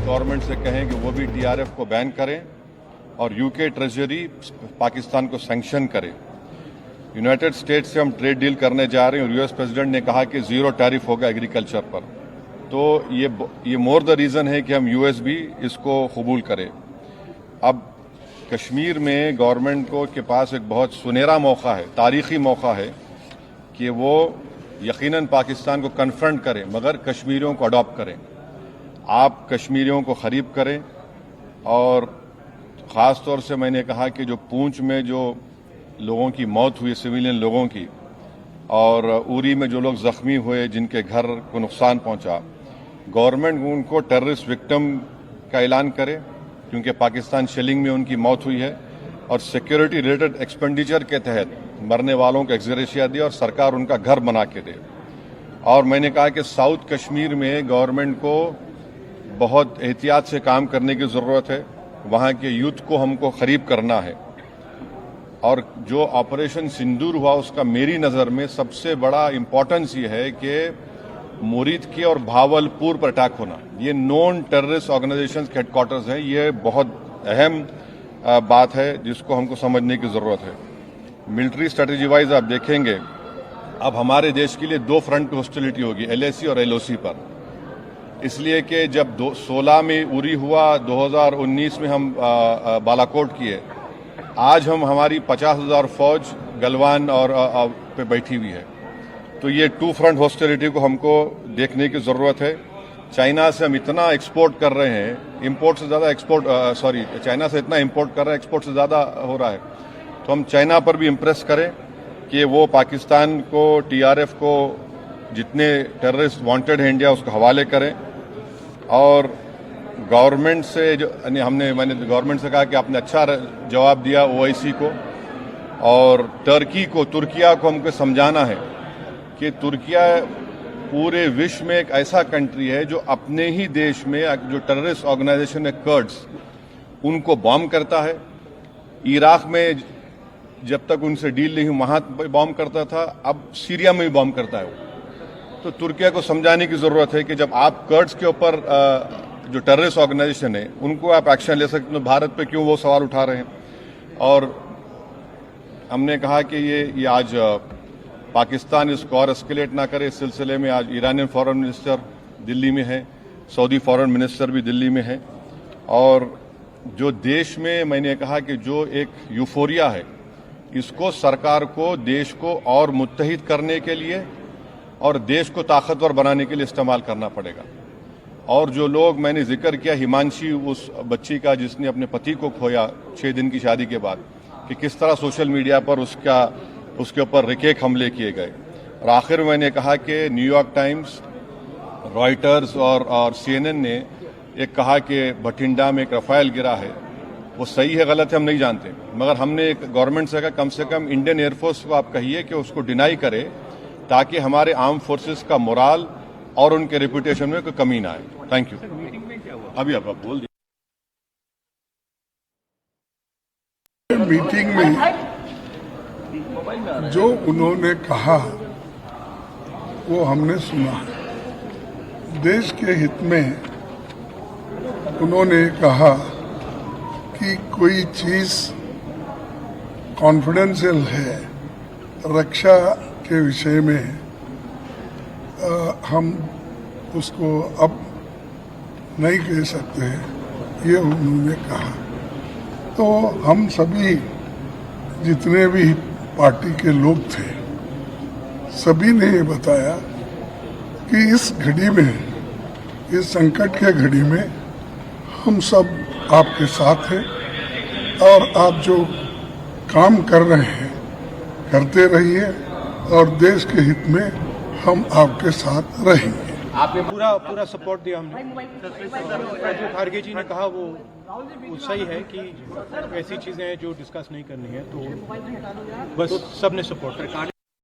Government से कहें कि वो भी टीआरएफ को बैन करें और यूके ट्रेजरी पाकिस्तान को सैंक्शन करे। यूनाइटेड स्टेट्स से हम ट्रेड डील करने जा रहे हैं और यूएस प्रेसिडेंट ने कहा कि जीरो टैरिफ होगा एग्रीकल्चर पर, तो ये मोर द रीजन है कि हम यूएस भी इसको कबूल करें। अब कश्मीर में गवर्नमेंट को के पास एक बहुत सुनहरा मौका है, तारीखी मौका है कि वो यकीनन पाकिस्तान को कन्फ्रंट करें मगर कश्मीरियों को अडॉप्ट करें। आप कश्मीरियों को करीब करें और ख़ास तौर से मैंने कहा कि जो पूंछ में जो लोगों की मौत हुई, सिविलियन लोगों की, और उरी में जो लोग जख्मी हुए, जिनके घर को नुकसान पहुंचा, गवर्नमेंट उनको टेररिस्ट विक्टिम का ऐलान करे क्योंकि पाकिस्तान शेलिंग में उनकी मौत हुई है, और सिक्योरिटी रिलेटेड एक्सपेंडिचर के तहत मरने वालों को एक्सग्रेशिया दे और सरकार उनका घर बना के दे। और मैंने कहा कि साउथ कश्मीर में गवर्नमेंट को बहुत एहतियात से काम करने की ज़रूरत है। वहाँ के यूथ को हमको करीब करना है। और जो ऑपरेशन सिंदूर हुआ उसका मेरी नज़र में सबसे बड़ा इम्पोर्टेंस ये है कि मुरीद के और भावलपुर पर अटैक होना, ये नॉन टेररिस्ट ऑर्गेनाइजेशन के हेडक्वार्टर्स हैं। ये बहुत अहम बात है जिसको हमको समझने की ज़रूरत है। मिलिट्री स्ट्रेटेजी वाइज आप देखेंगे अब हमारे देश के लिए दो फ्रंट पे हॉस्टिलिटी होगी, एलएसी और एलओसी पर। इसलिए कि जब 2016 में उरी हुआ, 2019 में हम बालाकोट किए, आज हम हमारी 50,000 फौज गलवान और पे बैठी हुई है। तो ये टू फ्रंट हॉस्टिलिटी को हमको देखने की ज़रूरत है। चाइना से हम इतना एक्सपोर्ट कर रहे हैं, इंपोर्ट से ज़्यादा चाइना से इतना इंपोर्ट कर रहे हैं, एक्सपोर्ट से ज़्यादा हो रहा है। तो हम चाइना पर भी इम्प्रेस करें कि वो पाकिस्तान को, टीआरएफ को, जितने टेररिस्ट वांटेड है इंडिया, उसको हवाले करें। और गवर्नमेंट से मैंने गवर्नमेंट से कहा कि आपने अच्छा जवाब दिया ओआईसी को और तुर्किया को हमको समझाना है कि तुर्किया पूरे विश्व में एक ऐसा कंट्री है जो अपने ही देश में जो टेररिस्ट ऑर्गेनाइजेशन है कर्ड्स, उनको बॉम्ब करता है। इराक में जब तक उनसे डील नहीं हुई वहां बॉम्ब करता था, अब सीरिया में भी बॉम्ब करता है वो। तो तुर्किया को समझाने की जरूरत है कि जब आप कर्ड्स के ऊपर जो टेररिस्ट ऑर्गेनाइजेशन है उनको आप एक्शन ले सकते हो, भारत पे क्यों वो सवाल उठा रहे हैं। और हमने कहा कि ये आज पाकिस्तान इसको और एस्केलेट ना करे। इस सिलसिले में आज ईरानियन फॉरेन मिनिस्टर दिल्ली में है, सऊदी फॉरेन मिनिस्टर भी दिल्ली में है। और जो देश में मैंने कहा कि जो एक यूफोरिया है, इसको सरकार को देश को और मुत्तहिद करने के लिए और देश को ताकतवर बनाने के लिए इस्तेमाल करना पड़ेगा। और जो लोग, मैंने जिक्र किया हिमांशी, उस बच्ची का जिसने अपने पति को खोया 6 दिन की शादी के बाद, कि किस तरह सोशल मीडिया पर उसके ऊपर रिकेक हमले किए गए। और आखिर में मैंने कहा कि न्यूयॉर्क टाइम्स, रॉयटर्स और सीएनएन ने एक कहा कि भटिंडा में एक रफाल गिरा है। वो सही है गलत है हम नहीं जानते, मगर हमने एक गवर्नमेंट से कहा कम से कम इंडियन एयरफोर्स को आप कहिए कि उसको डिनाई करे, ताकि हमारे आर्म फोर्सेस का मोराल और उनके रेपुटेशन में कोई कमी ना आए। Thank you. अभी आप बोल दीजिए। मीटिंग में जो उन्होंने कहा वो हमने सुना। देश के हित में उन्होंने कहा कि कोई चीज कॉन्फिडेंशियल है, रक्षा के विषय में हम उसको अब नहीं कह सकते, ये उन्होंने कहा। तो हम सभी जितने भी पार्टी के लोग थे, सभी ने ये बताया कि इस घड़ी में, इस संकट के घड़ी में हम सब आपके साथ हैं और आप जो काम कर रहे हैं करते रहिए और देश के हित में हम आपके साथ रहेंगे। आपने पूरा सपोर्ट दिया हमने। जो खारगे जी ने कहा वो सही है कि ऐसी चीजें हैं जो डिस्कस नहीं करनी है, तो बस सबने सपोर्ट किया।